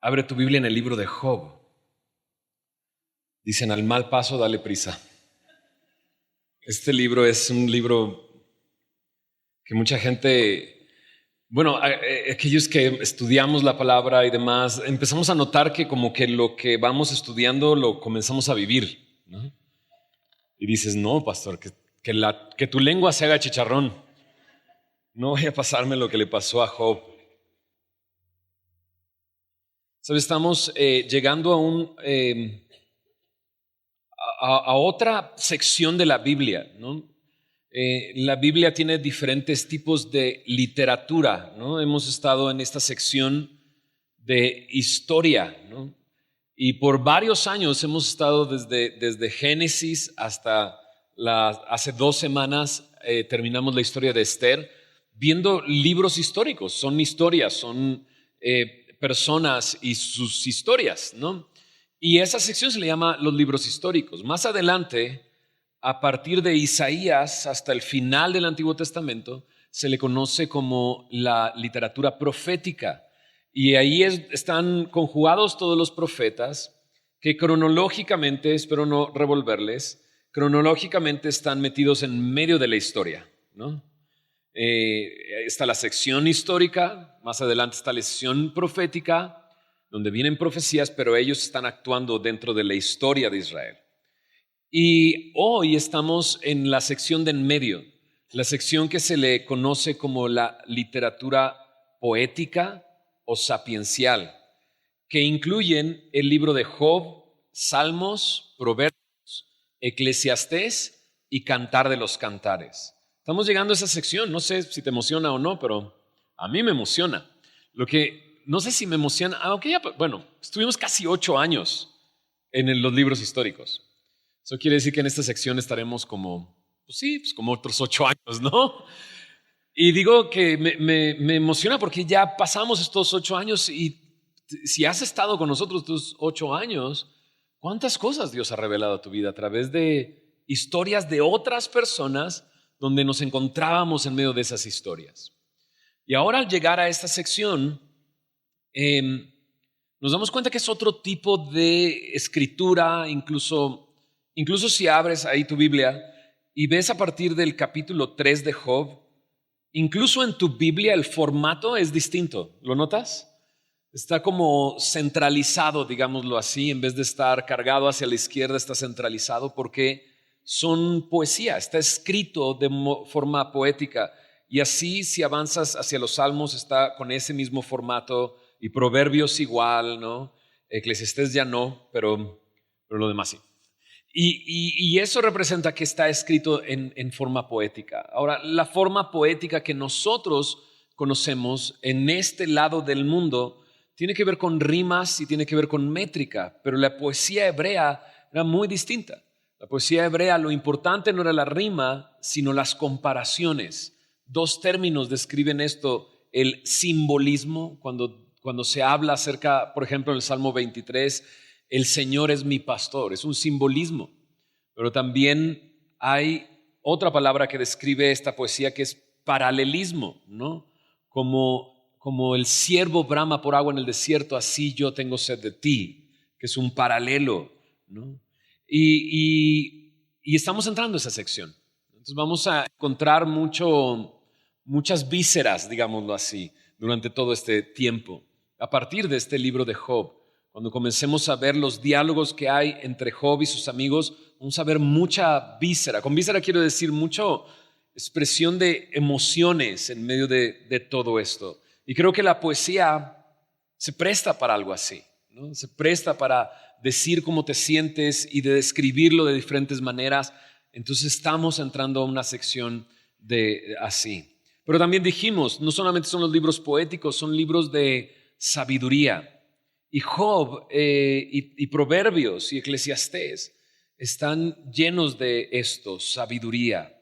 Abre tu Biblia en el libro de Job. Dicen, al mal paso dale prisa. Este libro es un libro que mucha gente, aquellos que estudiamos la palabra y demás, empezamos a notar que como que lo que vamos estudiando lo comenzamos a vivir, ¿no? Y dices, no, pastor, que tu lengua se haga chicharrón. No vaya a pasarme lo que le pasó a Job. ¿Sabes? Estamos llegando a otra sección de la Biblia, ¿no? La Biblia tiene diferentes tipos de literatura, ¿no? Hemos estado en esta sección de historia, ¿no? Y por varios años hemos estado desde Génesis hasta hace 2 semanas terminamos la historia de Esther, viendo libros históricos. Son historias, son personas y sus historias, ¿no? Y esa sección se le llama los libros históricos. Más adelante, a partir de Isaías hasta el final del Antiguo Testamento, se le conoce como la literatura profética. Y ahí están conjugados todos los profetas que cronológicamente, espero no revolverles, cronológicamente están metidos en medio de la historia, ¿no? Está la sección histórica, más adelante está la sección profética, donde vienen profecías, pero ellos están actuando dentro de la historia de Israel. Y hoy estamos en la sección de en medio, la sección que se le conoce como la literatura poética o sapiencial, que incluyen el libro de Job, Salmos, Proverbios, Eclesiastés y Cantar de los Cantares. Estamos llegando a esa sección, no sé si te emociona o no, pero a mí me emociona. No sé si me emociona, aunque ya, bueno, estuvimos casi 8 años en los libros históricos. Eso quiere decir que en esta sección estaremos como otros 8 años, ¿no? Y digo que me emociona porque ya pasamos estos 8 años y si has estado con nosotros estos 8 años, ¿cuántas cosas Dios ha revelado a tu vida a través de historias de otras personas donde nos encontrábamos en medio de esas historias? Y ahora al llegar a esta sección, nos damos cuenta que es otro tipo de escritura, incluso si abres ahí tu Biblia y ves a partir del capítulo 3 de Job, incluso en tu Biblia el formato es distinto. ¿Lo notas? Está como centralizado, digámoslo así, en vez de estar cargado hacia la izquierda, está centralizado porque son poesía, está escrito de forma poética. Y así, si avanzas hacia los Salmos, está con ese mismo formato, y Proverbios igual, ¿no? Eclesiastés ya no, pero lo demás sí. Y eso representa que está escrito en forma poética. Ahora, la forma poética que nosotros conocemos en este lado del mundo tiene que ver con rimas y tiene que ver con métrica, pero la poesía hebrea era muy distinta. La poesía hebrea, lo importante no era la rima, sino las comparaciones. 2 términos describen esto: el simbolismo, cuando se habla acerca, por ejemplo, en el Salmo 23, el Señor es mi pastor, es un simbolismo. Pero también hay otra palabra que describe esta poesía que es paralelismo, ¿no? Como el ciervo brama por agua en el desierto, así yo tengo sed de ti, que es un paralelo, ¿no? Y estamos entrando a esa sección. Entonces vamos a encontrar muchas vísceras, digámoslo así, durante todo este tiempo. A partir de este libro de Job, cuando comencemos a ver los diálogos que hay entre Job y sus amigos, vamos a ver mucha víscera. Con víscera quiero decir mucha expresión de emociones en medio de todo esto. Y creo que la poesía se presta para algo así, ¿no? Se presta para decir cómo te sientes y de describirlo de diferentes maneras. Entonces estamos entrando a una sección de así. Pero también dijimos, no solamente son los libros poéticos, son libros de sabiduría. Y Job y Proverbios y Eclesiastés están llenos de esto, sabiduría.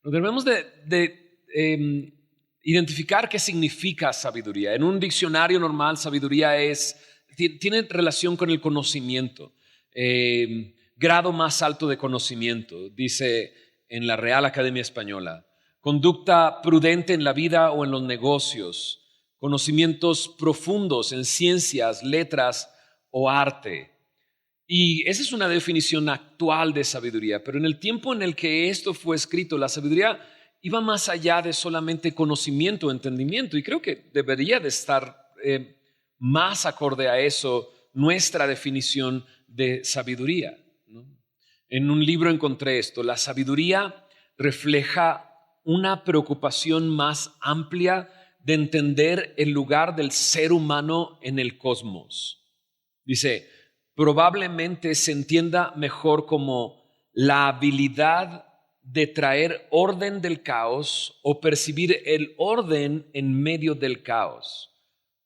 Pero debemos de identificar qué significa sabiduría. En un diccionario normal, sabiduría tiene relación con el conocimiento, grado más alto de conocimiento, dice en la Real Academia Española. Conducta prudente en la vida o en los negocios, conocimientos profundos en ciencias, letras o arte. Y esa es una definición actual de sabiduría, pero en el tiempo en el que esto fue escrito, la sabiduría iba más allá de solamente conocimiento, entendimiento, y creo que debería de estar más acorde a eso nuestra definición de sabiduría, ¿no? En un libro encontré esto: la sabiduría refleja una preocupación más amplia de entender el lugar del ser humano en el cosmos. Dice, probablemente se entienda mejor como la habilidad de traer orden del caos o percibir el orden en medio del caos.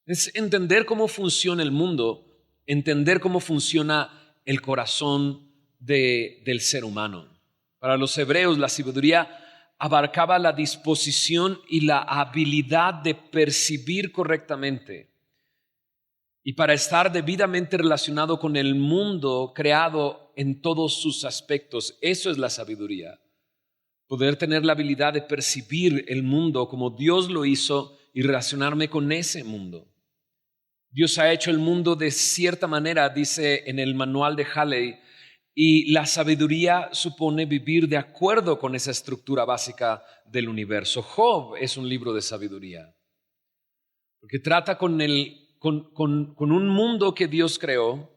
Es entender cómo funciona el mundo, entender cómo funciona el corazón del ser humano. Para los hebreos, la sabiduría abarcaba la disposición y la habilidad de percibir correctamente. Y para estar debidamente relacionado con el mundo creado en todos sus aspectos, eso es la sabiduría. Poder tener la habilidad de percibir el mundo como Dios lo hizo y relacionarme con ese mundo. Dios ha hecho el mundo de cierta manera, dice en el manual de Halley, y la sabiduría supone vivir de acuerdo con esa estructura básica del universo. Job es un libro de sabiduría, porque trata con un mundo que Dios creó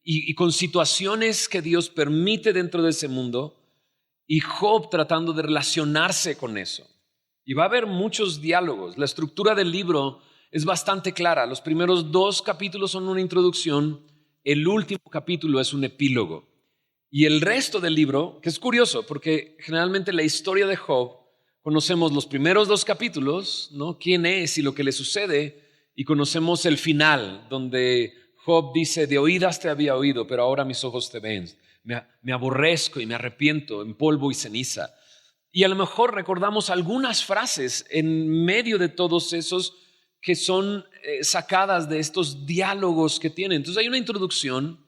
y con situaciones que Dios permite dentro de ese mundo, y Job tratando de relacionarse con eso. Y va a haber muchos diálogos. La estructura del libro es bastante clara. Los primeros 2 capítulos son una introducción, el último capítulo es un epílogo. Y el resto del libro, que es curioso, porque generalmente la historia de Job, conocemos los primeros 2 capítulos, ¿no? Quién es y lo que le sucede, y conocemos el final, donde Job dice, de oídas te había oído, pero ahora mis ojos te ven. Me aborrezco y me arrepiento en polvo y ceniza. Y a lo mejor recordamos algunas frases en medio de todos esos que son sacadas de estos diálogos que tienen. Entonces hay una introducción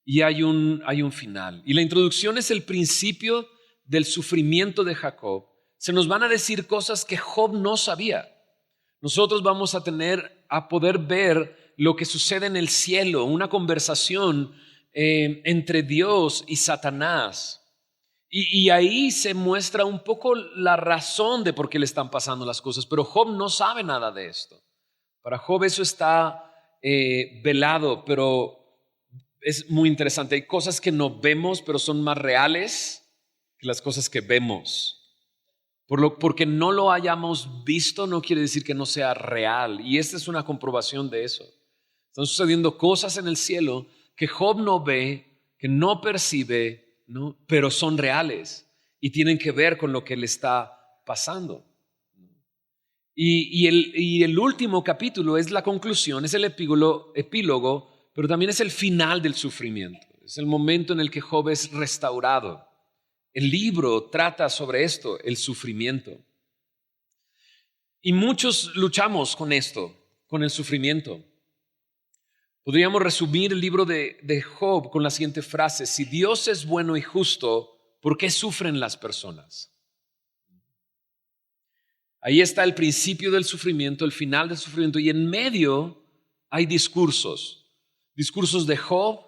y hay un final. Y la introducción es el principio del sufrimiento de Jacob. Se nos van a decir cosas que Job no sabía. Nosotros vamos a poder ver lo que sucede en el cielo, una conversación entre Dios y Satanás. Y ahí se muestra un poco la razón de por qué le están pasando las cosas, pero Job no sabe nada de esto. Para Job eso está velado, pero es muy interesante. Hay cosas que no vemos, pero son más reales que las cosas que vemos. Porque no lo hayamos visto no quiere decir que no sea real. Y esta es una comprobación de eso. Están sucediendo cosas en el cielo que Job no ve, que no percibe, ¿no? Pero son reales y tienen que ver con lo que le está pasando. Y el último capítulo es la conclusión, es el epílogo, pero también es el final del sufrimiento. Es el momento en el que Job es restaurado. El libro trata sobre esto, el sufrimiento. Y muchos luchamos con esto, con el sufrimiento. Podríamos resumir el libro de Job con la siguiente frase: si Dios es bueno y justo, ¿por qué sufren las personas? Ahí está el principio del sufrimiento, el final del sufrimiento, y en medio hay discursos de Job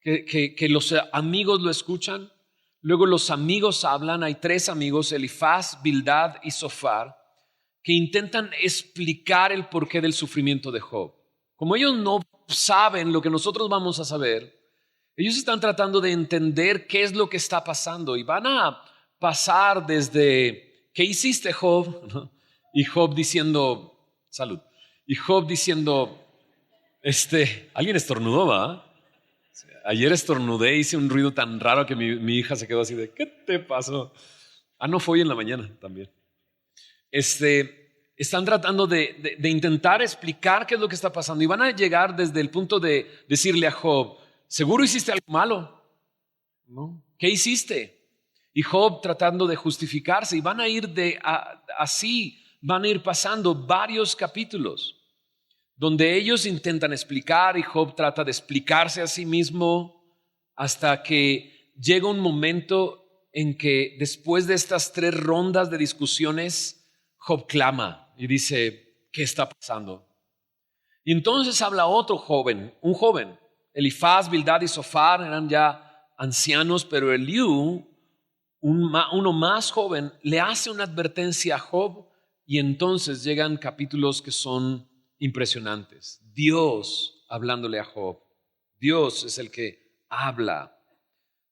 que los amigos lo escuchan. Luego los amigos hablan, hay 3 amigos, Elifaz, Bildad y Zofar, que intentan explicar el porqué del sufrimiento de Job. Como ellos no saben lo que nosotros vamos a saber, ellos están tratando de entender qué es lo que está pasando y van a pasar desde ¿qué hiciste, Job? Y Job diciendo, salud, y Job diciendo, alguien estornudó, ¿va? Ayer estornudé, hice un ruido tan raro que mi hija se quedó así de, ¿qué te pasó? No fue hoy en la mañana también. Están tratando de intentar explicar qué es lo que está pasando y van a llegar desde el punto de decirle a Job, ¿seguro hiciste algo malo? ¿No? ¿Qué hiciste? Y Job tratando de justificarse y van a ir así, van a ir pasando varios capítulos donde ellos intentan explicar y Job trata de explicarse a sí mismo hasta que llega un momento en que después de estas 3 rondas de discusiones, Job clama y dice, ¿qué está pasando? Y entonces habla otro joven, un joven. Elifaz, Bildad y Sofar eran ya ancianos, pero Eliú, uno más joven, le hace una advertencia a Job y entonces llegan capítulos que son impresionantes. Dios hablándole a Job. Dios es el que habla.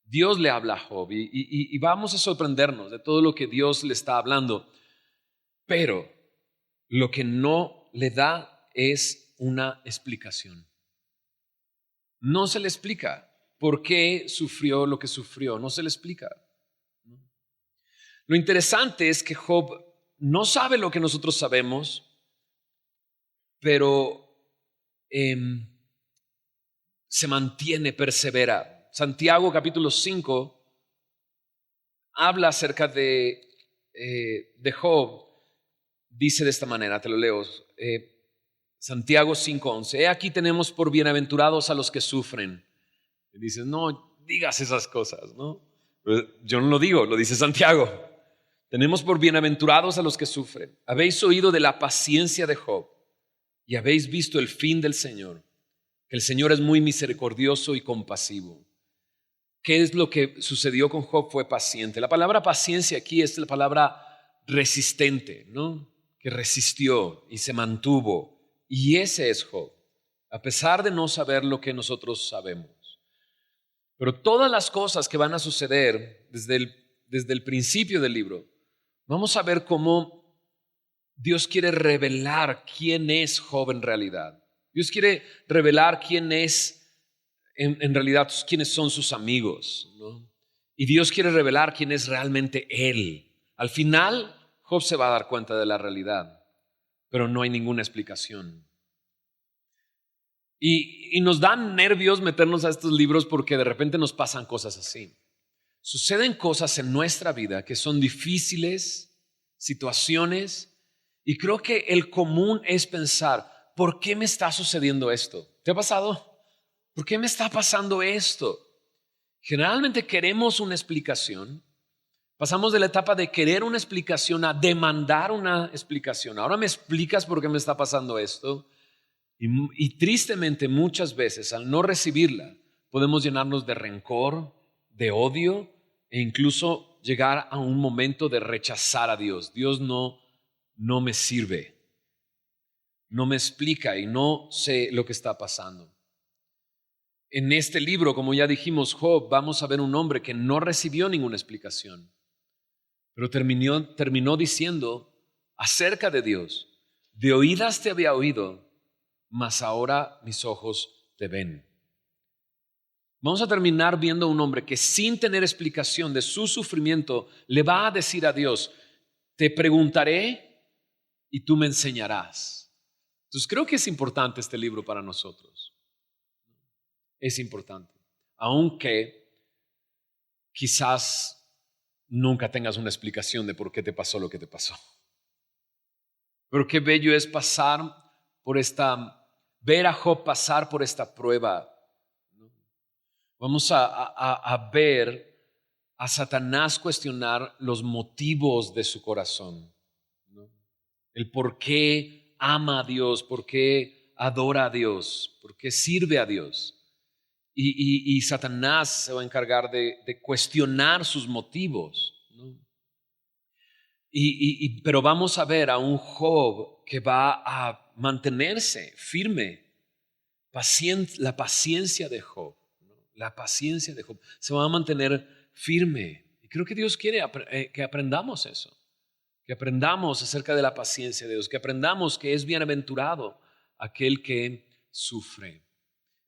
Dios le habla a Job y vamos a sorprendernos de todo lo que Dios le está hablando. Pero lo que no le da es una explicación. No se le explica por qué sufrió lo que sufrió. No se le explica. Lo interesante es que Job no sabe lo que nosotros sabemos, pero se mantiene, persevera. Santiago capítulo 5 habla acerca de Job. Dice de esta manera, te lo leo. Santiago 5:11. He aquí tenemos por bienaventurados a los que sufren. Y dices, no digas esas cosas, ¿no? Pues yo no lo digo, lo dice Santiago. Tenemos por bienaventurados a los que sufren. Habéis oído de la paciencia de Job y habéis visto el fin del Señor, que el Señor es muy misericordioso y compasivo. ¿Qué es lo que sucedió con Job? Fue paciente. La palabra paciencia aquí es la palabra resistente, ¿no? Que resistió y se mantuvo. Y ese es Job, a pesar de no saber lo que nosotros sabemos. Pero todas las cosas que van a suceder desde el principio del libro, vamos a ver cómo Dios quiere revelar quién es Job en realidad. Dios quiere revelar quién es en realidad, quiénes son sus amigos, ¿no? Y Dios quiere revelar quién es realmente Él. Al final, Job se va a dar cuenta de la realidad, pero no hay ninguna explicación. Y nos dan nervios meternos a estos libros porque de repente nos pasan cosas así. Suceden cosas en nuestra vida que son difíciles, situaciones, y creo que el común es pensar, ¿por qué me está sucediendo esto? ¿Te ha pasado? ¿Por qué me está pasando esto? Generalmente queremos una explicación. Pasamos de la etapa de querer una explicación a demandar una explicación. Ahora me explicas por qué me está pasando esto. Y tristemente muchas veces al no recibirla podemos llenarnos de rencor, de odio e incluso llegar a un momento de rechazar a Dios. Dios no me sirve, no me explica y no sé lo que está pasando. En este libro, como ya dijimos, Job, vamos a ver un hombre que no recibió ninguna explicación, pero terminó diciendo acerca de Dios, de oídas te había oído, mas ahora mis ojos te ven. Vamos a terminar viendo a un hombre que sin tener explicación de su sufrimiento le va a decir a Dios, te preguntaré y tú me enseñarás. Entonces creo que es importante este libro para nosotros. Es importante, aunque quizás nunca tengas una explicación de por qué te pasó lo que te pasó. Pero qué bello es ver a Job pasar por esta prueba. Vamos a ver a Satanás cuestionar los motivos de su corazón, ¿no? El por qué ama a Dios, por qué adora a Dios, por qué sirve a Dios. Y Satanás se va a encargar de cuestionar sus motivos, ¿no? Pero vamos a ver a un Job que va a mantenerse firme, la paciencia de Job, ¿no? La paciencia de Job se va a mantener firme. Y creo que Dios quiere que aprendamos eso, que aprendamos acerca de la paciencia de Dios, que aprendamos que es bienaventurado aquel que sufre.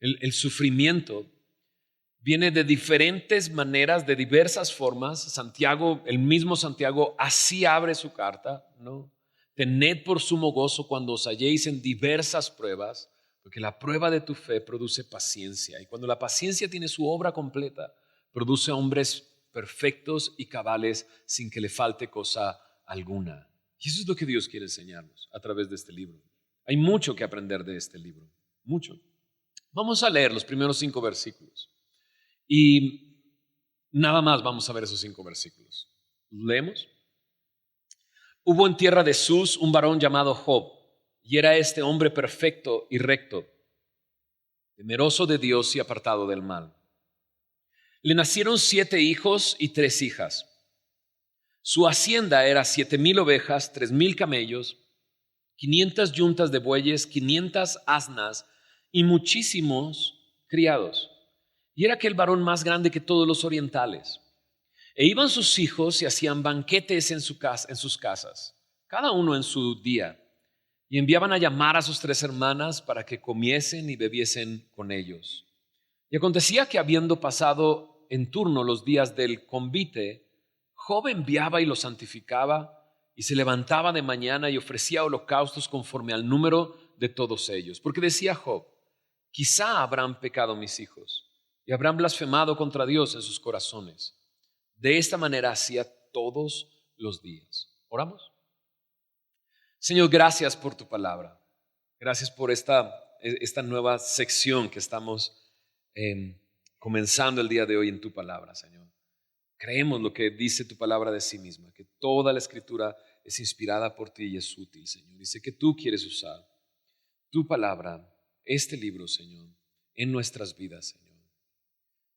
El sufrimiento viene de diferentes maneras, de diversas formas. Santiago, el mismo Santiago, así abre su carta, ¿no? Tened por sumo gozo cuando os halléis en diversas pruebas, porque la prueba de tu fe produce paciencia. Y cuando la paciencia tiene su obra completa, produce hombres perfectos y cabales sin que le falte cosa alguna. Y eso es lo que Dios quiere enseñarnos a través de este libro. Hay mucho que aprender de este libro, mucho. Vamos a leer los primeros 5 versículos. Y nada más vamos a ver esos 5 versículos. ¿Leemos? Hubo en tierra de Sus un varón llamado Job, y era este hombre perfecto y recto, temeroso de Dios y apartado del mal. Le nacieron 7 hijos y 3 hijas. Su hacienda era 7,000 ovejas, 3,000 camellos, 500 yuntas de bueyes, 500 asnas y muchísimos criados. Y era aquel varón más grande que todos los orientales. E iban sus hijos y hacían banquetes en sus casas, cada uno en su día, y enviaban a llamar a sus 3 hermanas para que comiesen y bebiesen con ellos. Y acontecía que habiendo pasado en turno los días del convite, Job enviaba y los santificaba, y se levantaba de mañana y ofrecía holocaustos conforme al número de todos ellos. Porque decía Job: quizá habrán pecado mis hijos, y habrán blasfemado contra Dios en sus corazones. De esta manera hacía todos los días. ¿Oramos? Señor, gracias por tu palabra. Gracias por esta nueva sección que estamos comenzando el día de hoy en tu palabra, Señor. Creemos lo que dice tu palabra de sí misma, que toda la escritura es inspirada por ti y es útil, Señor. Dice que tú quieres usar tu palabra, este libro, Señor, en nuestras vidas, Señor.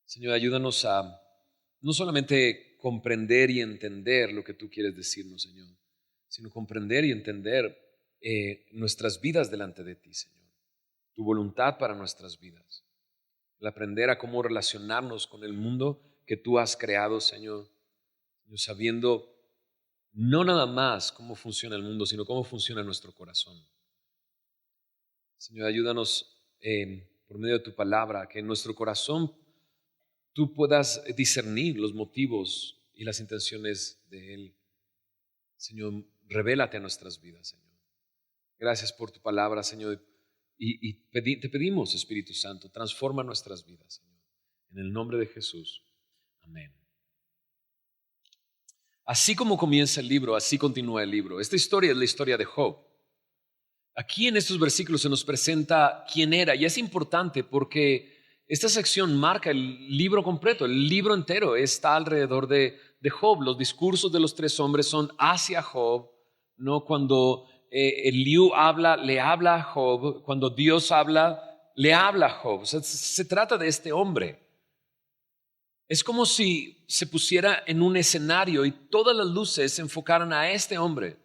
Señor, ayúdanos a no solamente comprender y entender lo que tú quieres decirnos, Señor, sino comprender y entender nuestras vidas delante de ti, Señor. Tu voluntad para nuestras vidas. El aprender a cómo relacionarnos con el mundo que tú has creado, Señor, sabiendo no nada más cómo funciona el mundo, sino cómo funciona nuestro corazón. Señor, ayúdanos por medio de tu palabra, que en nuestro corazón tú puedas discernir los motivos y las intenciones de Él. Señor, revélate a nuestras vidas, Señor. Gracias por tu palabra, Señor, y te pedimos, Espíritu Santo, transforma nuestras vidas, Señor. En el nombre de Jesús. Amén. Así como comienza el libro, así continúa el libro. Esta historia es la historia de Job. Aquí en estos versículos se nos presenta quién era, y es importante porque esta sección marca el libro completo, el libro entero está alrededor de Job. Los discursos de los 3 hombres son hacia Job, ¿no? Cuando Eliú habla, le habla a Job. Cuando Dios habla, le habla a Job. O sea, se trata de este hombre. Es como si se pusiera en un escenario y todas las luces se enfocaran a este hombre.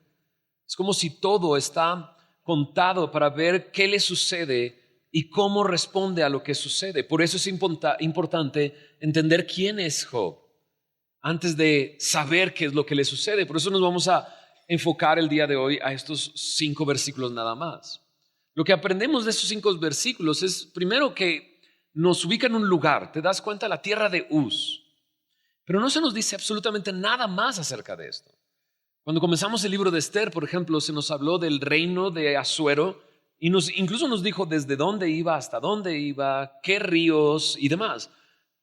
Es como si todo está contado para ver qué le sucede y cómo responde a lo que sucede. Por eso es importante entender quién es Job antes de saber qué es lo que le sucede. Por eso nos vamos a enfocar el día de hoy a estos 5 versículos nada más. Lo que aprendemos de estos 5 versículos es primero que nos ubica en un lugar. Te das cuenta, la tierra de Uz. Pero no se nos dice absolutamente nada más acerca de esto. Cuando comenzamos el libro de Esther, por ejemplo, se nos habló del reino de Asuero y incluso nos dijo desde dónde iba, hasta dónde iba, qué ríos y demás.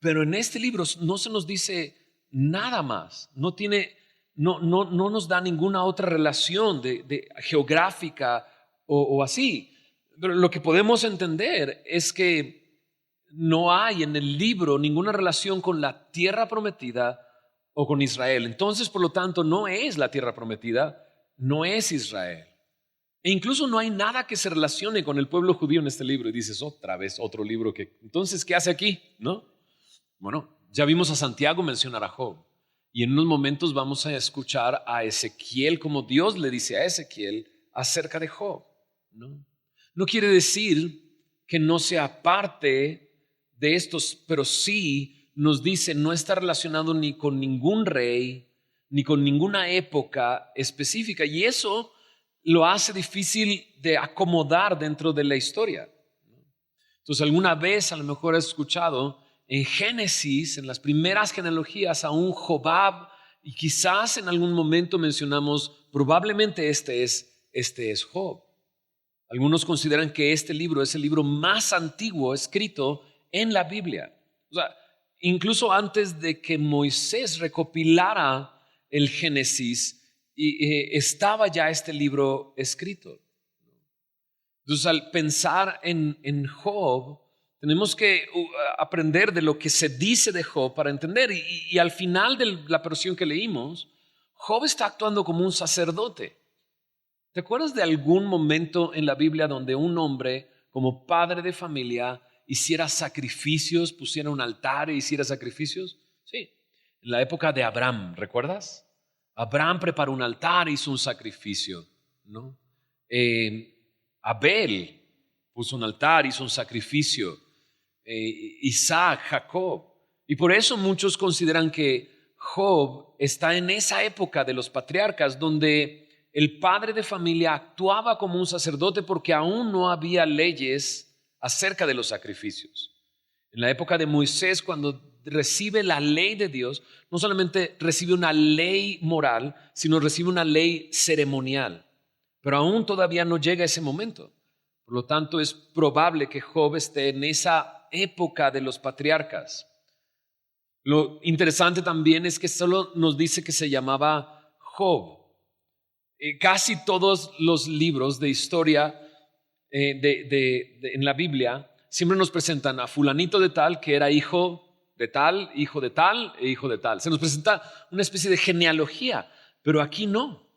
Pero en este libro no se nos dice nada más. No nos da ninguna otra relación de geográfica o así. Pero lo que podemos entender es que no hay en el libro ninguna relación con la tierra prometida o con Israel. Entonces, por lo tanto, no es la tierra prometida, no es Israel. E incluso no hay nada que se relacione con el pueblo judío en este libro. Y dices, otra vez, otro libro que... Entonces, ¿qué hace aquí? ¿No? Bueno, ya vimos a Santiago mencionar a Job. Y en unos momentos vamos a escuchar a Ezequiel como Dios le dice a Ezequiel acerca de Job. No quiere decir que no sea parte de estos, pero sí nos dice no está relacionado ni con ningún rey, ni con ninguna época específica. Y eso lo hace difícil de acomodar dentro de la historia. Entonces, alguna vez a lo mejor has escuchado en Génesis, en las primeras genealogías, a un Jobab, y quizás en algún momento mencionamos, probablemente este es Job. Algunos consideran que este libro es el libro más antiguo escrito en la Biblia. O sea, incluso antes de que Moisés recopilara el Génesis, estaba ya este libro escrito. Entonces, al pensar en Job, tenemos que aprender de lo que se dice de Job para entender. Y al final de la porción que leímos, Job está actuando como un sacerdote. ¿Te acuerdas de algún momento en la Biblia donde un hombre, como padre de familia, hiciera sacrificios, pusiera un altar e hiciera sacrificios? Sí, en la época de Abraham, ¿recuerdas? Abraham preparó un altar e hizo un sacrificio, ¿no? Abel puso un altar, hizo un sacrificio. Isaac, Jacob. Y por eso muchos consideran que Job está en esa época de los patriarcas donde el padre de familia actuaba como un sacerdote porque aún no había leyes acerca de los sacrificios. En la época de Moisés, cuando recibe la ley de Dios, no solamente recibe una ley moral, sino recibe una ley ceremonial. Pero aún todavía no llega ese momento. Por lo tanto, es probable que Job esté en esa época de los patriarcas. Lo interesante también es que solo nos dice que se llamaba Job. Casi todos los libros de historia en la Biblia siempre nos presentan a fulanito de tal que era hijo de tal, hijo de tal e hijo de tal. Se nos presenta una especie de genealogía, pero aquí no.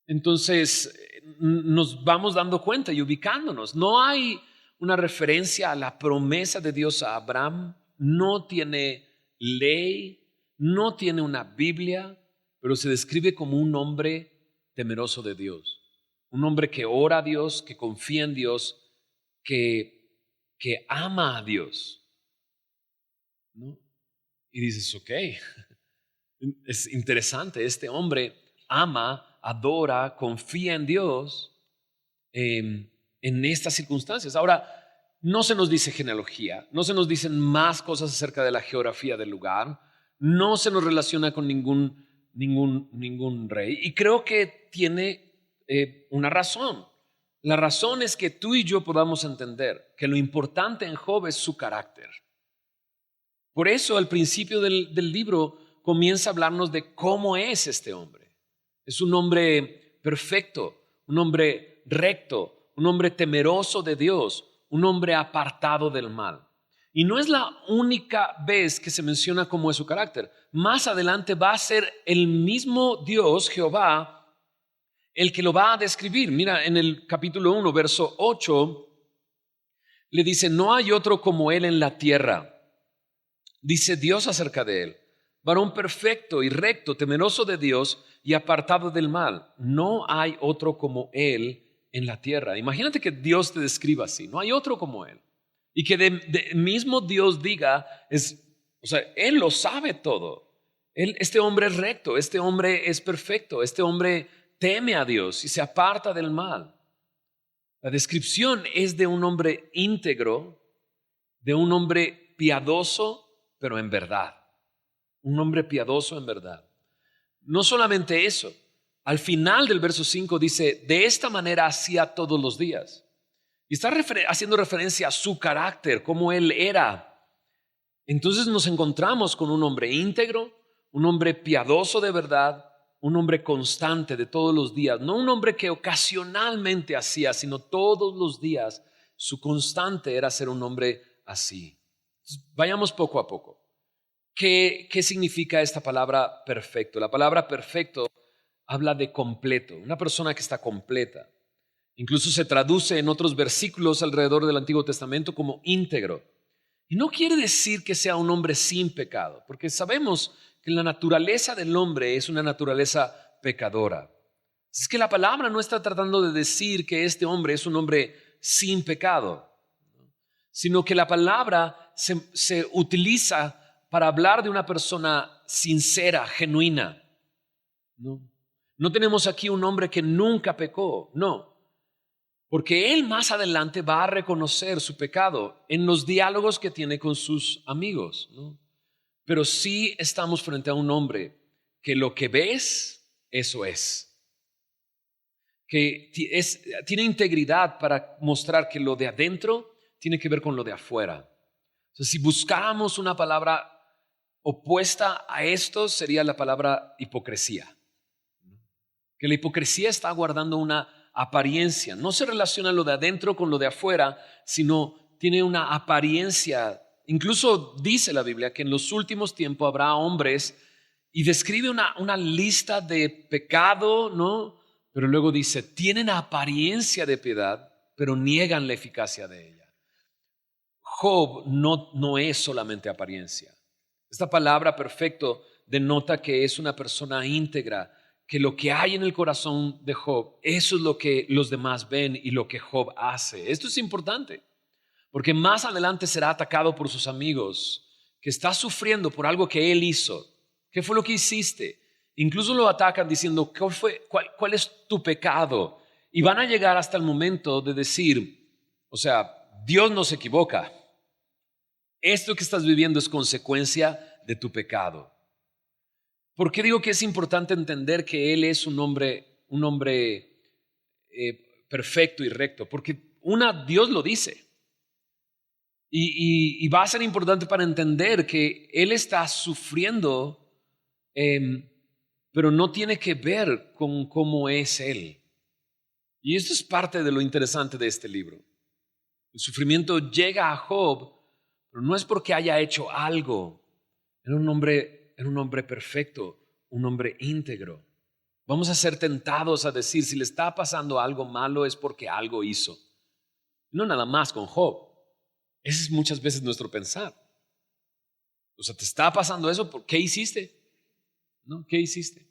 Entonces nos vamos dando cuenta y ubicándonos. No hay una referencia a la promesa de Dios a Abraham, no tiene ley, no tiene una Biblia, pero se describe como un hombre temeroso de Dios, un hombre que ora a Dios, que confía en Dios, que ama a Dios, ¿no? Y dices, ok, es interesante, este hombre ama, adora, confía en Dios en estas circunstancias. Ahora, no se nos dice genealogía, no se nos dicen más cosas acerca de la geografía del lugar, no se nos relaciona con ningún rey. Y creo que tiene una razón. La razón es que tú y yo podamos entender que lo importante en Job es su carácter. Por eso al principio del libro comienza a hablarnos de cómo es este hombre. Es un hombre perfecto, un hombre recto, un hombre temeroso de Dios, un hombre apartado del mal. Y no es la única vez que se menciona cómo es su carácter. Más adelante va a ser el mismo Dios, Jehová, el que lo va a describir. Mira, en el capítulo 1, verso 8, le dice, no hay otro como él en la tierra. Dice Dios acerca de él, varón perfecto y recto, temeroso de Dios y apartado del mal. No hay otro como él en la tierra. Imagínate que Dios te describa así, no hay otro como él. Y que de mismo Dios diga, él lo sabe todo. Este hombre es recto, este hombre es perfecto, este hombre teme a Dios y se aparta del mal. La descripción es de un hombre íntegro, de un hombre piadoso, pero en verdad. Un hombre piadoso en verdad. No solamente eso, al final del verso 5 dice, de esta manera hacía todos los días. Y está haciendo referencia a su carácter, cómo él era. Entonces nos encontramos con un hombre íntegro, un hombre piadoso de verdad, un hombre constante de todos los días. No un hombre que ocasionalmente hacía, sino todos los días. Su constante era ser un hombre así. Entonces, vayamos poco a poco. ¿Qué significa esta palabra perfecto? La palabra perfecto habla de completo, una persona que está completa. Incluso se traduce en otros versículos alrededor del Antiguo Testamento como íntegro. Y no quiere decir que sea un hombre sin pecado, porque sabemos que la naturaleza del hombre es una naturaleza pecadora. Es que la palabra no está tratando de decir que este hombre es un hombre sin pecado, sino que la palabra se utiliza para hablar de una persona sincera, genuina. No tenemos aquí un hombre que nunca pecó, no. Porque él más adelante va a reconocer su pecado en los diálogos que tiene con sus amigos, ¿no? Pero sí estamos frente a un hombre que lo que ves, eso es. Que tiene integridad para mostrar que lo de adentro tiene que ver con lo de afuera. O sea, si buscáramos una palabra opuesta a esto, sería la palabra hipocresía. Que la hipocresía está guardando una apariencia. No se relaciona lo de adentro con lo de afuera, sino tiene una apariencia. Incluso dice la Biblia que en los últimos tiempos habrá hombres y describe una lista de pecado, ¿no? Pero luego dice, tienen apariencia de piedad, pero niegan la eficacia de ella. Job no es solamente apariencia. Esta palabra perfecto denota que es una persona íntegra, que lo que hay en el corazón de Job, eso es lo que los demás ven y lo que Job hace. Esto es importante, porque más adelante será atacado por sus amigos, que está sufriendo por algo que él hizo. ¿Qué fue lo que hiciste? Incluso lo atacan diciendo, ¿cuál es tu pecado? Y van a llegar hasta el momento de decir, o sea, Dios no se equivoca. Esto que estás viviendo es consecuencia de tu pecado. ¿Por qué digo que es importante entender que Él es un hombre perfecto y recto? Porque Dios lo dice. Y va a ser importante para entender que Él está sufriendo, pero no tiene que ver con cómo es Él. Y esto es parte de lo interesante de este libro. El sufrimiento llega a Job, pero no es porque haya hecho algo. Era un hombre perfecto, un hombre íntegro. Vamos a ser tentados a decir, si le está pasando algo malo es porque algo hizo. No nada más con Job. Ese es muchas veces nuestro pensar. O sea, ¿te está pasando eso? ¿Qué hiciste? ¿No? ¿Qué hiciste?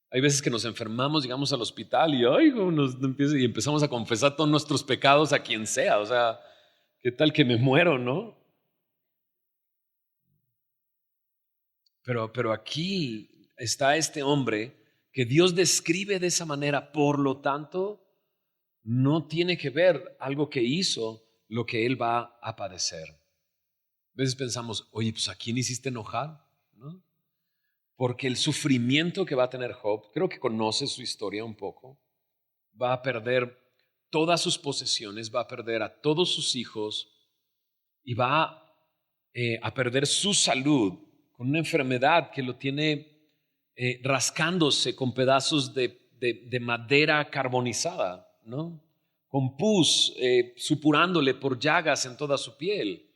Hay veces que nos enfermamos, llegamos al hospital y empezamos a confesar todos nuestros pecados a quien sea. O sea, ¿qué tal que me muero, no? Pero aquí está este hombre que Dios describe de esa manera. Por lo tanto, no tiene que ver algo que hizo lo que él va a padecer. A veces pensamos, oye, pues ¿a quién hiciste enojar? ¿No? Porque el sufrimiento que va a tener Job, creo que conoce su historia un poco, va a perder todas sus posesiones, va a perder a todos sus hijos y va a perder su salud con una enfermedad que lo tiene rascándose con pedazos de madera carbonizada, ¿no? Con pus, supurándole por llagas en toda su piel,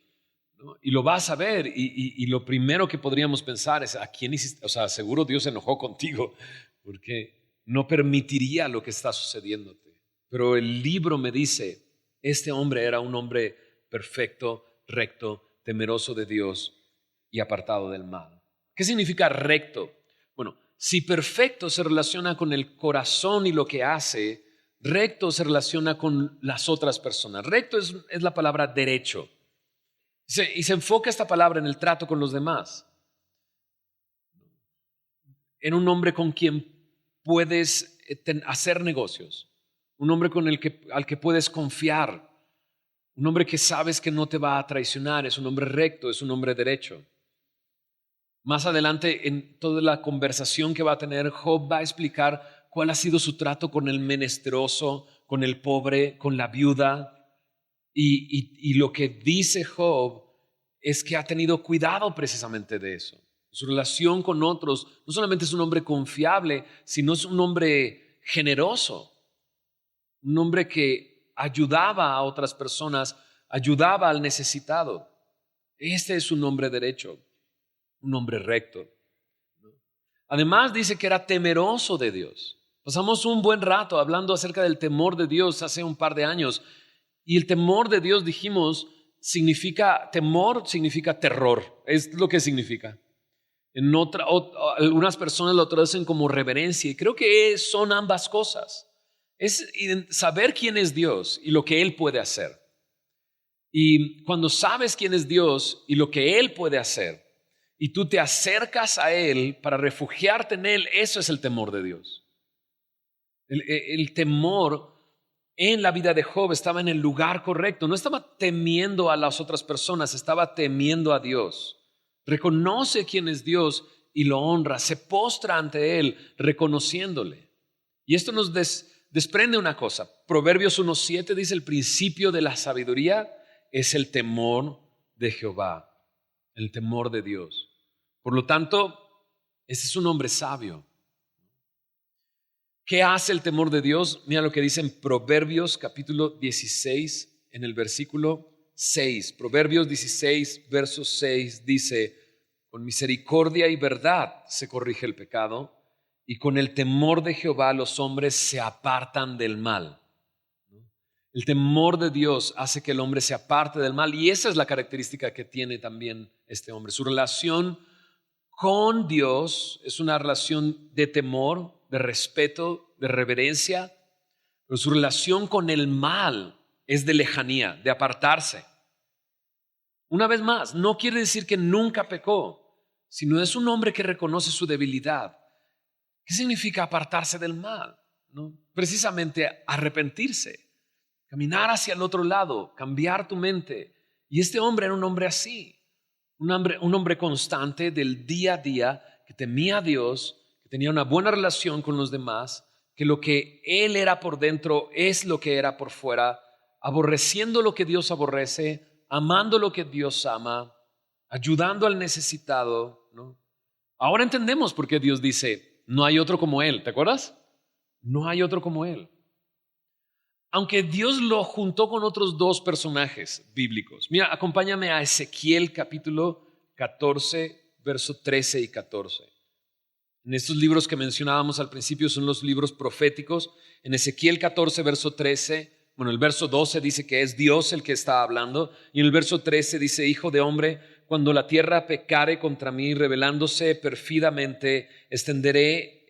¿no? Y lo vas a ver y lo primero que podríamos pensar es, ¿a quién hiciste? O sea, seguro Dios se enojó contigo porque no permitiría lo que está sucediéndote. Pero el libro me dice, este hombre era un hombre perfecto, recto, temeroso de Dios y apartado del mal. ¿Qué significa recto? Bueno, si perfecto se relaciona con el corazón y lo que hace, recto se relaciona con las otras personas. Recto es la palabra derecho. Y se enfoca esta palabra en el trato con los demás. En un hombre con quien puedes hacer negocios. Un hombre al que puedes confiar. Un hombre que sabes que no te va a traicionar. Es un hombre recto, es un hombre derecho. Más adelante, en toda la conversación que va a tener, Job va a explicar cuál ha sido su trato con el menesteroso, con el pobre, con la viuda. Y lo que dice Job es que ha tenido cuidado precisamente de eso. Su relación con otros no solamente es un hombre confiable, sino es un hombre generoso. Un hombre que ayudaba a otras personas, ayudaba al necesitado. Este es un hombre derecho, un hombre recto. Además dice que era temeroso de Dios. Pasamos un buen rato hablando acerca del temor de Dios hace un par de años. Y el temor de Dios, dijimos, temor significa terror. Es lo que significa. Algunas personas lo traducen como reverencia. Y creo que son ambas cosas. Es saber quién es Dios y lo que Él puede hacer. Y cuando sabes quién es Dios y lo que Él puede hacer, y tú te acercas a Él para refugiarte en Él, eso es el temor de Dios. El temor en la vida de Job estaba en el lugar correcto. No estaba temiendo a las otras personas, estaba temiendo a Dios. Reconoce quién es Dios y lo honra. Se postra ante Él reconociéndole. Y esto nos desprende una cosa. Proverbios 1:7 dice: el principio de la sabiduría es el temor de Jehová, el temor de Dios. Por lo tanto, este es un hombre sabio. ¿Qué hace el temor de Dios? Mira lo que dice en Proverbios capítulo 16, en el versículo 6. Proverbios 16, verso 6 dice: con misericordia y verdad se corrige el pecado, y con el temor de Jehová los hombres se apartan del mal. El temor de Dios hace que el hombre se aparte del mal, y esa es la característica que tiene también este hombre. Su relación con Dios es una relación de temor, de respeto, de reverencia, pero su relación con el mal es de lejanía, de apartarse. Una vez más, no quiere decir que nunca pecó, sino es un hombre que reconoce su debilidad. ¿Qué significa apartarse del mal? ¿No? Precisamente arrepentirse, caminar hacia el otro lado, cambiar tu mente. Y este hombre era un hombre así, un hombre constante del día a día, que temía a Dios, que tenía una buena relación con los demás, que lo que él era por dentro es lo que era por fuera, aborreciendo lo que Dios aborrece, amando lo que Dios ama, ayudando al necesitado, ¿no? Ahora entendemos por qué Dios dice, no hay otro como Él, ¿te acuerdas? No hay otro como Él. Aunque Dios lo juntó con otros dos personajes bíblicos. Mira, acompáñame a Ezequiel capítulo 14, verso 13 y 14. En estos libros que mencionábamos al principio son los libros proféticos. En Ezequiel 14, verso 13, bueno, el verso 12 dice que es Dios el que está hablando, y en el verso 13 dice, hijo de hombre, cuando la tierra pecare contra mí, rebelándose perfidamente, extenderé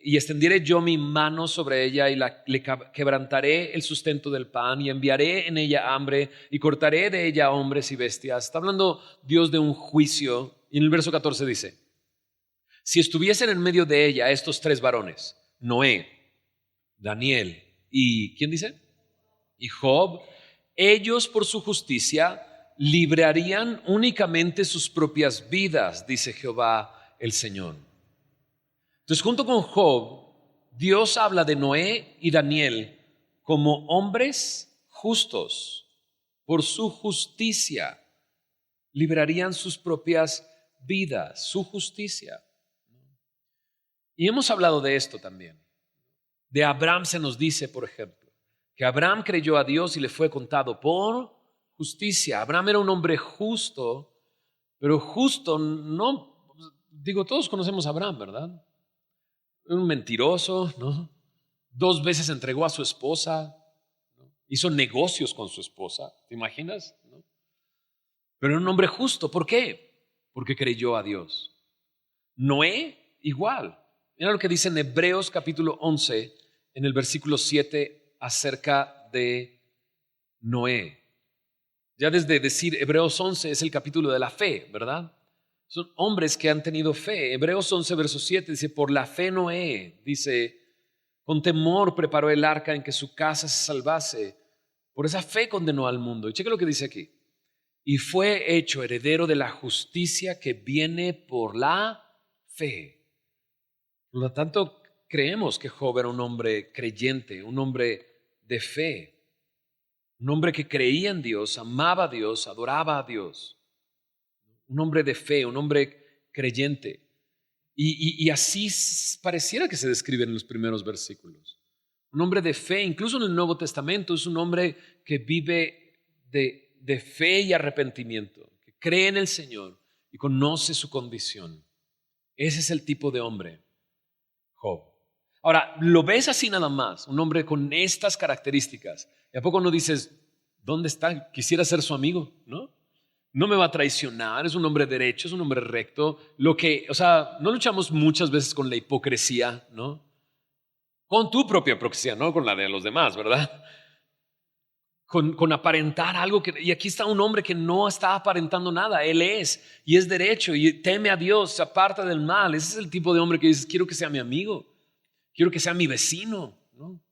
yo mi mano sobre ella y le quebrantaré el sustento del pan y enviaré en ella hambre y cortaré de ella hombres y bestias. Está hablando Dios de un juicio, y en el verso 14 dice, si estuviesen en medio de ella estos tres varones, Noé, Daniel y ¿quién dice? Y Job, ellos por su justicia librarían únicamente sus propias vidas, dice Jehová el Señor. Entonces, junto con Job, Dios habla de Noé y Daniel como hombres justos. Por su justicia librarían sus propias vidas, su justicia. Y hemos hablado de esto también. De Abraham se nos dice, por ejemplo, que Abraham creyó a Dios y le fue contado por justicia. Abraham era un hombre justo, pero justo no, digo, todos conocemos a Abraham, ¿verdad? Un mentiroso, ¿no? 2 veces entregó a su esposa, ¿no? Hizo negocios con su esposa, ¿te imaginas? ¿No? Pero era un hombre justo, ¿por qué? Porque creyó a Dios. Noé, igual. Mira lo que dice en Hebreos capítulo 11, en el versículo 7, acerca de Noé. Ya desde decir Hebreos 11 es el capítulo de la fe, ¿verdad? Son hombres que han tenido fe. Hebreos 11, verso 7 dice, por la fe Noé, dice, con temor preparó el arca en que su casa se salvase. Por esa fe condenó al mundo. Y cheque lo que dice aquí. Y fue hecho heredero de la justicia que viene por la fe. Por lo tanto, creemos que Job era un hombre creyente, un hombre de fe, un hombre que creía en Dios, amaba a Dios, adoraba a Dios, un hombre de fe, un hombre creyente. Y así pareciera que se describe en los primeros versículos. Un hombre de fe, incluso en el Nuevo Testamento, es un hombre que vive de fe y arrepentimiento, que cree en el Señor y conoce su condición. Ese es el tipo de hombre, Job. Ahora, lo ves así nada más, un hombre con estas características. ¿Y a poco no dices, ¿dónde está? Quisiera ser su amigo, ¿no? No me va a traicionar, es un hombre derecho, es un hombre recto. No luchamos muchas veces con la hipocresía, ¿no? Con tu propia hipocresía, no con la de los demás, ¿verdad? Con aparentar algo y aquí está un hombre que no está aparentando nada, él es, y es derecho, y teme a Dios, se aparta del mal. Ese es el tipo de hombre que dices, quiero que sea mi amigo, quiero que sea mi vecino, ¿no?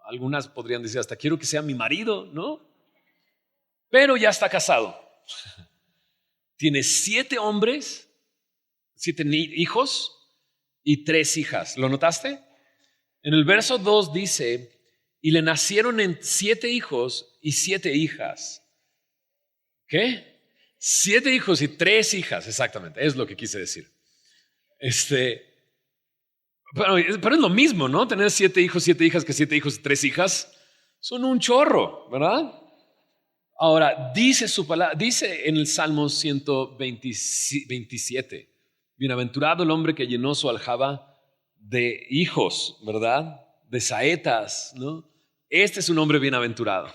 Algunas podrían decir hasta, quiero que sea mi marido, ¿no? Pero ya está casado. Tiene 7 hombres, 7 hijos y 3 hijas. ¿Lo notaste? En el verso 2 dice, y le nacieron 7 hijos y 7 hijas. ¿Qué? 7 hijos y 3 hijas, exactamente, es lo que quise decir. Pero es lo mismo, ¿no? Tener 7 hijos, 7 hijas que 7 hijos y 3 hijas. Son un chorro, ¿verdad? Ahora, dice su palabra, dice en el Salmo 127, bienaventurado el hombre que llenó su aljaba de hijos, ¿verdad? De saetas, ¿no? Este es un hombre bienaventurado.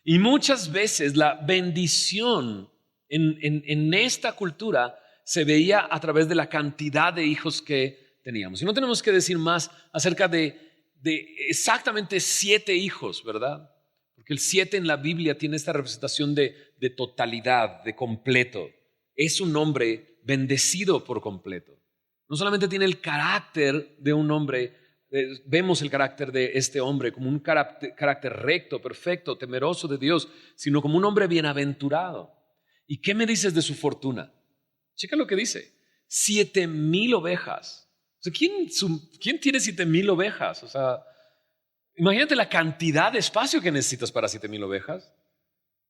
Y muchas veces la bendición en esta cultura se veía a través de la cantidad de hijos que teníamos. Y no tenemos que decir más acerca de exactamente 7 hijos, ¿verdad? Porque el 7 en la Biblia tiene esta representación de totalidad, de completo. Es un hombre bendecido por completo. No solamente tiene el carácter de un hombre, vemos el carácter de este hombre como un carácter recto, perfecto, temeroso de Dios, sino como un hombre bienaventurado. ¿Y qué me dices de su fortuna? Checa lo que dice. 7,000 ovejas. O sea, ¿quién tiene 7,000 ovejas? O sea, imagínate la cantidad de espacio que necesitas para 7,000 ovejas.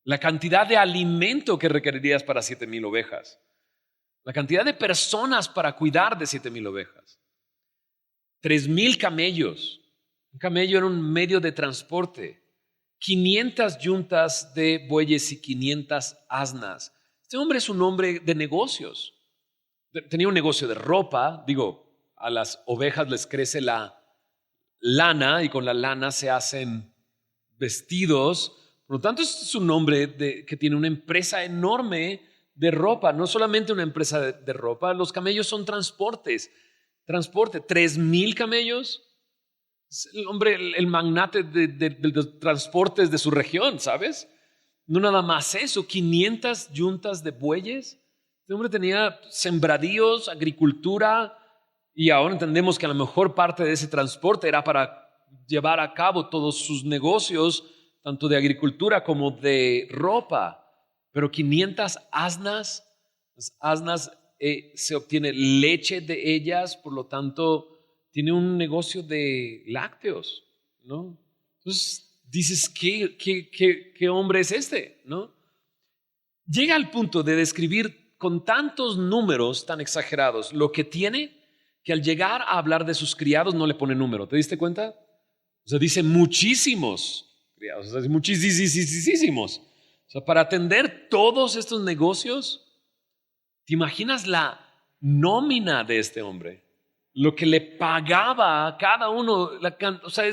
La cantidad de alimento que requerirías para 7,000 ovejas. La cantidad de personas para cuidar de 7,000 ovejas. 3,000 camellos. Un camello era un medio de transporte. 500 yuntas de bueyes y 500 asnas. Este hombre es un hombre de negocios. Tenía un negocio de ropa. Digo, a las ovejas les crece la lana y con la lana se hacen vestidos. Por lo tanto, este es un hombre que tiene una empresa enorme de ropa. No solamente una empresa de ropa. Los camellos son transporte. 3,000 camellos. El hombre, el magnate de los transportes de su región, ¿sabes? No nada más eso, 500 yuntas de bueyes. Este hombre tenía sembradíos, agricultura, y ahora entendemos que a lo mejor parte de ese transporte era para llevar a cabo todos sus negocios, tanto de agricultura como de ropa. Pero 500 asnas, las asnas se obtiene leche de ellas, por lo tanto tiene un negocio de lácteos, ¿no? Entonces dices, ¿qué hombre es este? ¿No? Llega al punto de describir con tantos números tan exagerados lo que tiene, que al llegar a hablar de sus criados no le pone número. ¿Te diste cuenta? O sea, dice muchísimos criados, o sea, muchísimos. O sea, para atender todos estos negocios, ¿te imaginas la nómina de este hombre? Lo que le pagaba a cada uno, o sea,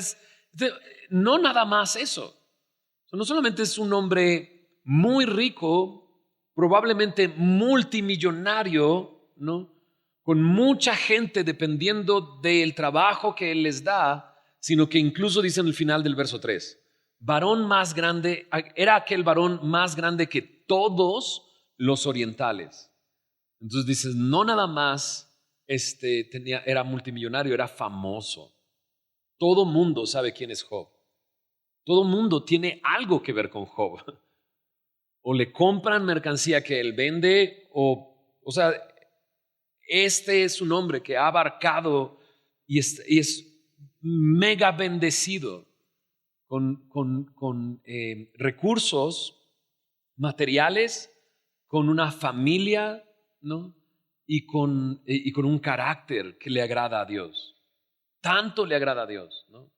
no nada más eso. O sea, no solamente es un hombre muy rico, probablemente multimillonario, ¿no? Con mucha gente dependiendo del trabajo que él les da, sino que incluso dice en el final del verso 3, varón más grande, era aquel varón más grande que todos los orientales. Entonces dices, no nada más era multimillonario, era famoso. Todo mundo sabe quién es Job. Todo mundo tiene algo que ver con Job. O le compran mercancía que él vende, o sea, este es un hombre que ha abarcado y es mega bendecido con recursos materiales, con una familia, ¿no? Y con un carácter que le agrada a Dios. Tanto le agrada a Dios, ¿no?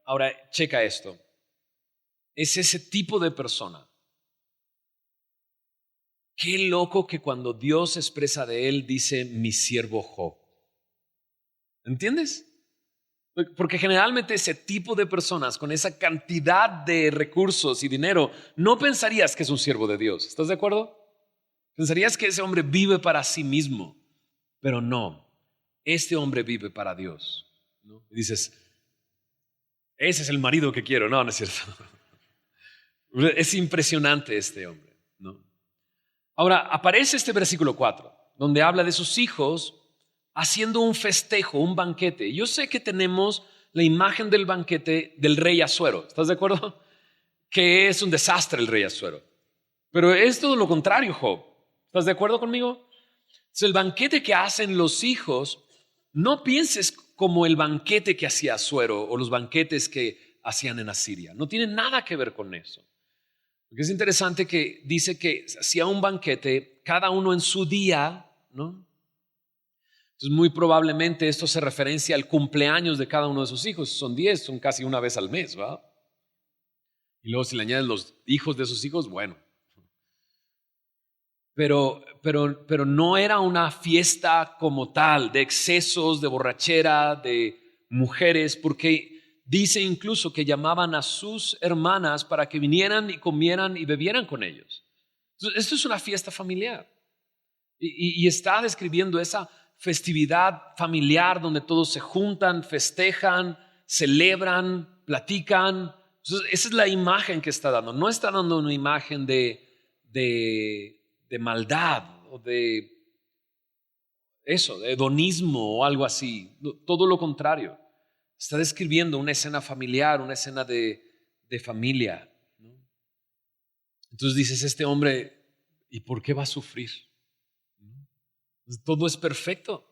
Ahora, checa esto. Es ese tipo de persona. Qué loco que cuando Dios expresa de él, dice mi siervo Job. ¿Entiendes? Porque generalmente ese tipo de personas con esa cantidad de recursos y dinero, no pensarías que es un siervo de Dios. ¿Estás de acuerdo? Pensarías que ese hombre vive para sí mismo, pero no. Este hombre vive para Dios, ¿no? Y dices, ese es el marido que quiero. No, no es cierto. Es impresionante este hombre, ¿no? Ahora, aparece este versículo 4, donde habla de sus hijos haciendo un festejo, un banquete. Yo sé que tenemos la imagen del banquete del rey Asuero. ¿Estás de acuerdo? Que es un desastre el rey Asuero. Pero es todo lo contrario, Job. ¿Estás de acuerdo conmigo? Entonces, el banquete que hacen los hijos, no pienses como el banquete que hacía Asuero o los banquetes que hacían en Asiria. No tiene nada que ver con eso. Porque es interesante que dice que hacía un banquete, cada uno en su día, ¿no? Entonces, muy probablemente esto se referencia al cumpleaños de cada uno de sus hijos. Son 10, son casi una vez al mes, ¿va? Y luego si le añades los hijos de sus hijos, bueno. pero no era una fiesta como tal, de excesos, de borrachera, de mujeres, porque dice incluso que llamaban a sus hermanas para que vinieran y comieran y bebieran con ellos. Entonces, esto es una fiesta familiar. Y está describiendo esa festividad familiar donde todos se juntan, festejan, celebran, platican. Entonces, esa es la imagen que está dando. No está dando una imagen de maldad o de eso, de hedonismo o algo así. Todo lo contrario. Está describiendo una escena familiar, una escena de familia, ¿no? Entonces dices, este hombre, ¿y por qué va a sufrir? Todo es perfecto,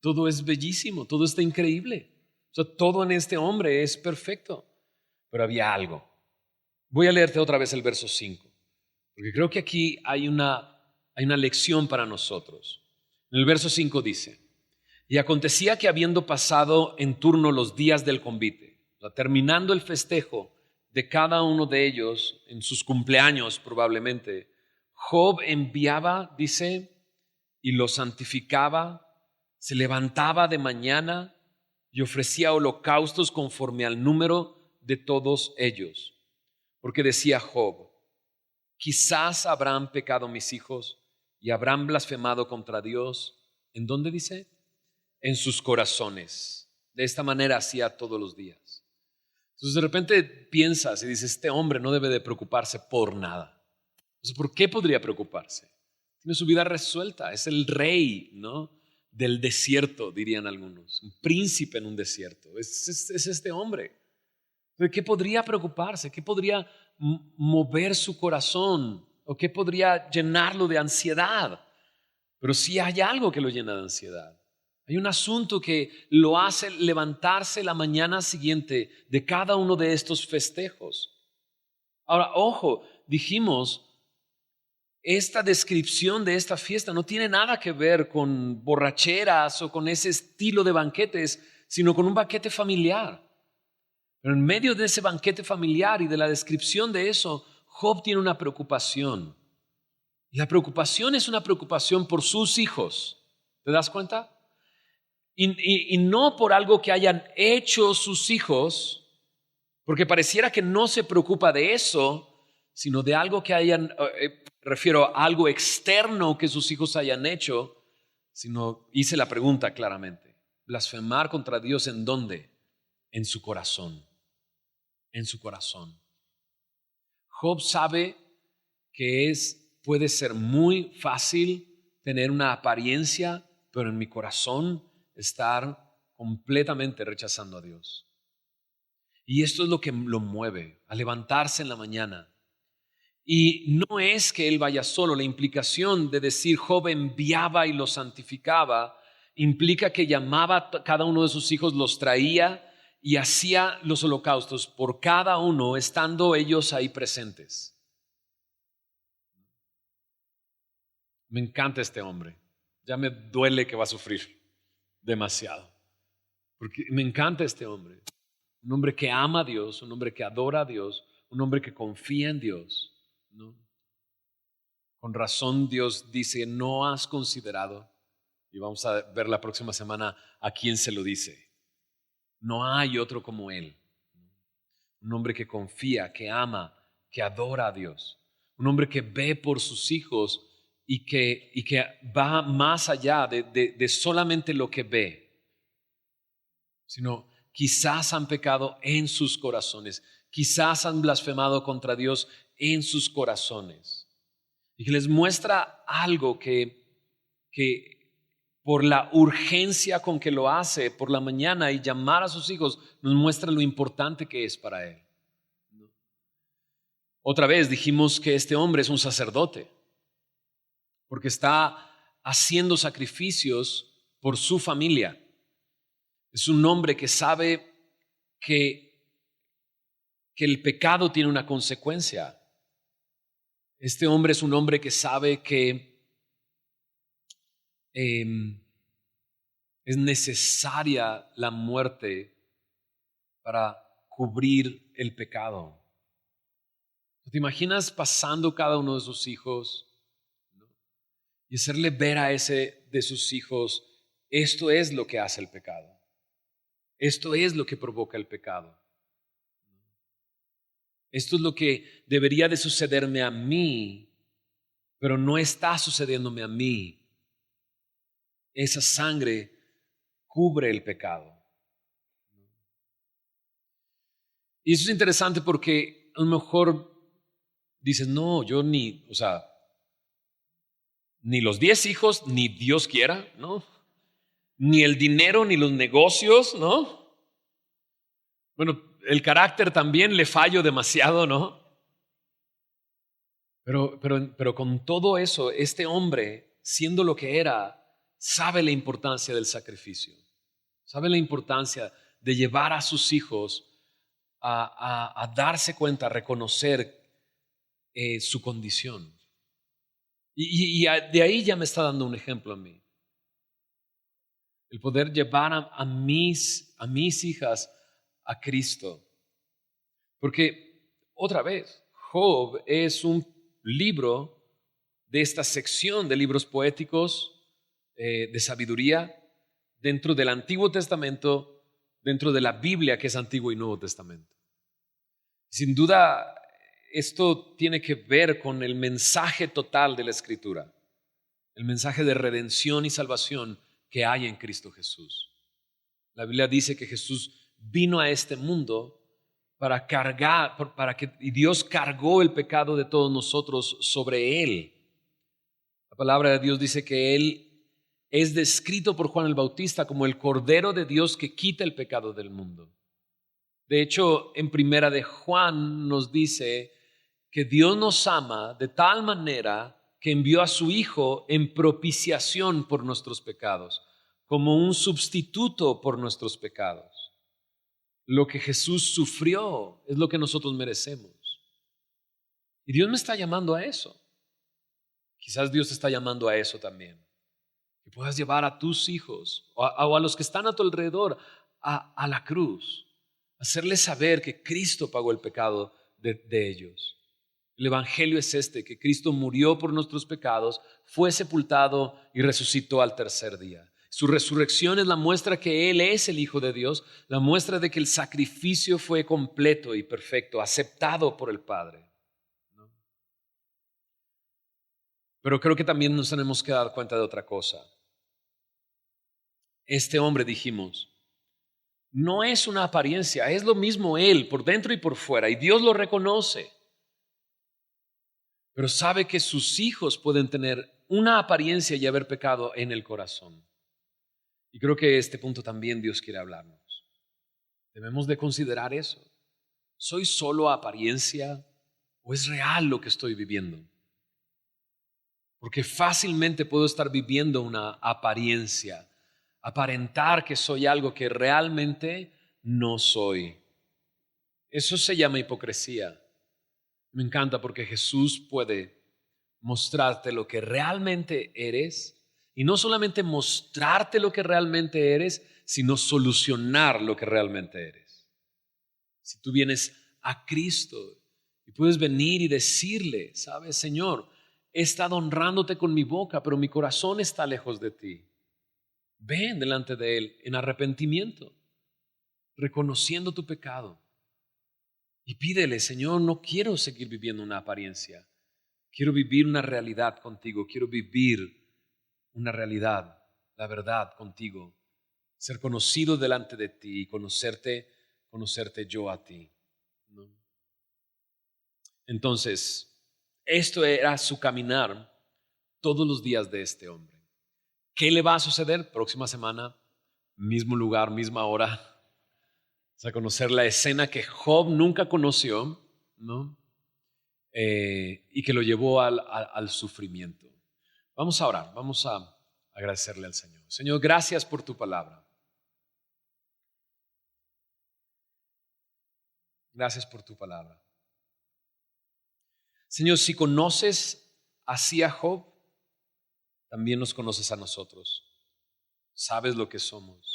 todo es bellísimo, todo está increíble. O sea, todo en este hombre es perfecto. Pero había algo. Voy a leerte otra vez el verso 5, porque creo que aquí hay una lección para nosotros. En el verso 5 dice, y acontecía que habiendo pasado en turno los días del convite, o sea, terminando el festejo de cada uno de ellos en sus cumpleaños probablemente, Job enviaba, dice, y lo santificaba, se levantaba de mañana y ofrecía holocaustos conforme al número de todos ellos. Porque decía Job, quizás habrán pecado mis hijos y habrán blasfemado contra Dios. ¿En dónde dice? En sus corazones. De esta manera hacía todos los días. Entonces de repente piensas y dices, este hombre no debe de preocuparse por nada. Entonces, ¿por qué podría preocuparse? Tiene su vida resuelta, es el rey, ¿no?, del desierto, dirían algunos, un príncipe en un desierto, es este hombre. ¿De qué podría preocuparse? ¿Qué podría mover su corazón? ¿O qué podría llenarlo de ansiedad? Pero sí hay algo que lo llena de ansiedad. Hay un asunto que lo hace levantarse la mañana siguiente de cada uno de estos festejos. Ahora, ojo, dijimos, esta descripción de esta fiesta no tiene nada que ver con borracheras o con ese estilo de banquetes, sino con un banquete familiar. Pero en medio de ese banquete familiar y de la descripción de eso, Job tiene una preocupación. Y la preocupación es una preocupación por sus hijos. ¿Te das cuenta? Y no por algo que hayan hecho sus hijos, porque pareciera que no se preocupa de eso, sino de algo que hayan, refiero a algo externo que sus hijos hayan hecho, sino hice la pregunta claramente. ¿Blasfemar contra Dios en dónde? En su corazón. En su corazón. Job sabe que puede ser muy fácil tener una apariencia, pero en mi corazón estar completamente rechazando a Dios. Y esto es lo que lo mueve a levantarse en la mañana. Y no es que él vaya solo, la implicación de decir Job enviaba y los santificaba implica que llamaba a cada uno de sus hijos, los traía y hacía los holocaustos por cada uno, estando ellos ahí presentes. Me encanta este hombre. Ya me duele que va a sufrir demasiado. Porque me encanta este hombre. Un hombre que ama a Dios, un hombre que adora a Dios, un hombre que confía en Dios, ¿no? Con razón Dios dice, no has considerado, y vamos a ver la próxima semana a quién se lo dice. No hay otro como Él. Un hombre que confía, que ama, que adora a Dios. Un hombre que ve por sus hijos y que va más allá de solamente lo que ve, sino quizás han pecado en sus corazones, quizás han blasfemado contra Dios en sus corazones. Y que les muestra algo que por la urgencia con que lo hace por la mañana y llamar a sus hijos, nos muestra lo importante que es para él. Otra vez dijimos que este hombre es un sacerdote, porque está haciendo sacrificios por su familia. Es un hombre que sabe que el pecado tiene una consecuencia. Este hombre es un hombre que sabe que es necesaria la muerte para cubrir el pecado. ¿Te imaginas pasando cada uno de sus hijos, ¿no?, y hacerle ver a ese de sus hijos, esto es lo que hace el pecado. Esto es lo que provoca el pecado. Esto es lo que debería de sucederme a mí, pero no está sucediéndome a mí. Esa sangre cubre el pecado. Y eso es interesante porque a lo mejor dices, no, yo ni los 10 hijos, ni Dios quiera, ¿no? Ni el dinero, ni los negocios, ¿no? Bueno, el carácter también le fallo demasiado, ¿no? Pero con todo eso, este hombre, siendo lo que era, sabe la importancia del sacrificio. Sabe la importancia de llevar a sus hijos a darse cuenta, a reconocer su condición. De ahí ya me está dando un ejemplo a mí. El poder llevar a mis hijas a Cristo. Porque, otra vez, Job es un libro de esta sección de libros poéticos de sabiduría dentro del Antiguo Testamento, dentro de la Biblia que es Antiguo y Nuevo Testamento. Sin duda, esto tiene que ver con el mensaje total de la Escritura, el mensaje de redención y salvación que hay en Cristo Jesús. La Biblia dice que Jesús vino a este mundo para cargar, y Dios cargó el pecado de todos nosotros sobre Él. La palabra de Dios dice que Él es descrito por Juan el Bautista como el Cordero de Dios que quita el pecado del mundo. De hecho, en Primera de Juan nos dice que Dios nos ama de tal manera que envió a su Hijo en propiciación por nuestros pecados, como un sustituto por nuestros pecados. Lo que Jesús sufrió es lo que nosotros merecemos. Y Dios me está llamando a eso. Quizás Dios te está llamando a eso también. Que puedas llevar a tus hijos o a los que están a tu alrededor a la cruz. Hacerles saber que Cristo pagó el pecado de ellos. El Evangelio es este, que Cristo murió por nuestros pecados, fue sepultado y resucitó al tercer día. Su resurrección es la muestra que Él es el Hijo de Dios, la muestra de que el sacrificio fue completo y perfecto, aceptado por el Padre. ¿No? Pero creo que también nos tenemos que dar cuenta de otra cosa. Este hombre, dijimos, no es una apariencia, es lo mismo Él por dentro y por fuera, y Dios lo reconoce. Pero sabe que sus hijos pueden tener una apariencia y haber pecado en el corazón. Y creo que este punto también Dios quiere hablarnos. Debemos de considerar eso. ¿Soy solo apariencia o es real lo que estoy viviendo? Porque fácilmente puedo estar viviendo una apariencia, aparentar que soy algo que realmente no soy. Eso se llama hipocresía. Me encanta porque Jesús puede mostrarte lo que realmente eres y no solamente mostrarte lo que realmente eres, sino solucionar lo que realmente eres. Si tú vienes a Cristo y puedes venir y decirle, sabes, Señor, he estado honrándote con mi boca, pero mi corazón está lejos de ti. Ven delante de Él en arrepentimiento, reconociendo tu pecado. Y pídele, Señor, no quiero seguir viviendo una apariencia. Quiero vivir una realidad contigo. Quiero vivir una realidad, la verdad contigo. Ser conocido delante de ti y conocerte yo a ti. ¿No? Entonces, esto era su caminar todos los días de este hombre. ¿Qué le va a suceder? Próxima semana, mismo lugar, misma hora. A conocer la escena que Job nunca conoció, ¿no? Y que lo llevó al sufrimiento. Vamos a orar, vamos a agradecerle al Señor. Señor, gracias por tu palabra. Gracias por tu palabra. Señor, si conoces así a Job, también nos conoces a nosotros. Sabes lo que somos.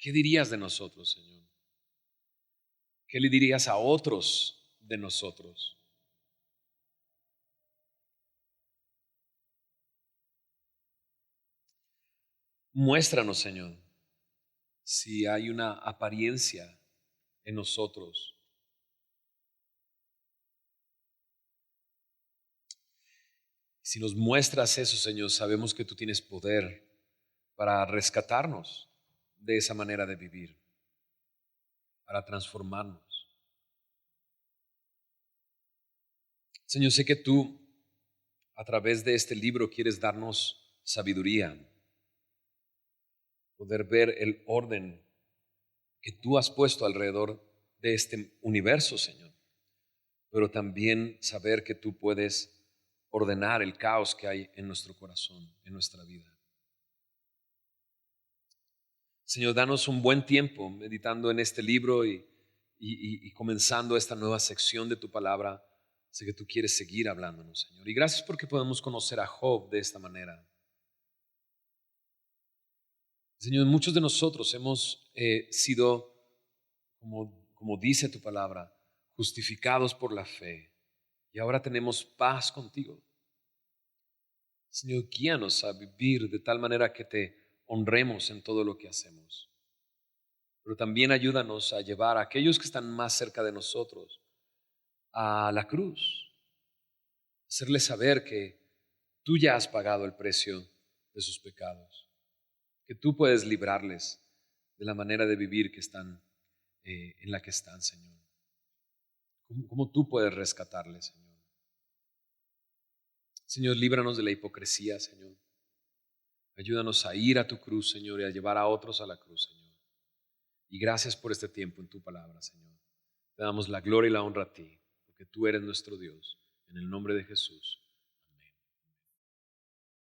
¿Qué dirías de nosotros, Señor? ¿Qué le dirías a otros de nosotros? Muéstranos, Señor, si hay una apariencia en nosotros. Si nos muestras eso, Señor, sabemos que tú tienes poder para rescatarnos de esa manera de vivir, para transformarnos. Señor, sé que tú, a través de este libro, quieres darnos sabiduría, poder ver el orden que tú has puesto alrededor de este universo, Señor, pero también saber que tú puedes ordenar el caos que hay en nuestro corazón, en nuestra vida. Señor, danos un buen tiempo meditando en este libro y comenzando esta nueva sección de tu palabra. Sé que tú quieres seguir hablándonos, Señor. Y gracias porque podemos conocer a Job de esta manera. Señor, muchos de nosotros hemos sido, como dice tu palabra, justificados por la fe. Y ahora tenemos paz contigo. Señor, guíanos a vivir de tal manera que te honremos en todo lo que hacemos. Pero también ayúdanos a llevar a aquellos que están más cerca de nosotros a la cruz. Hacerles saber que tú ya has pagado el precio de sus pecados. Que tú puedes librarles de la manera de vivir que están, en la que están, Señor. ¿Cómo tú puedes rescatarles, Señor? Señor, líbranos de la hipocresía, Señor. Ayúdanos a ir a tu cruz, Señor, y a llevar a otros a la cruz, Señor. Y gracias por este tiempo en tu palabra, Señor. Te damos la gloria y la honra a ti, porque tú eres nuestro Dios. En el nombre de Jesús.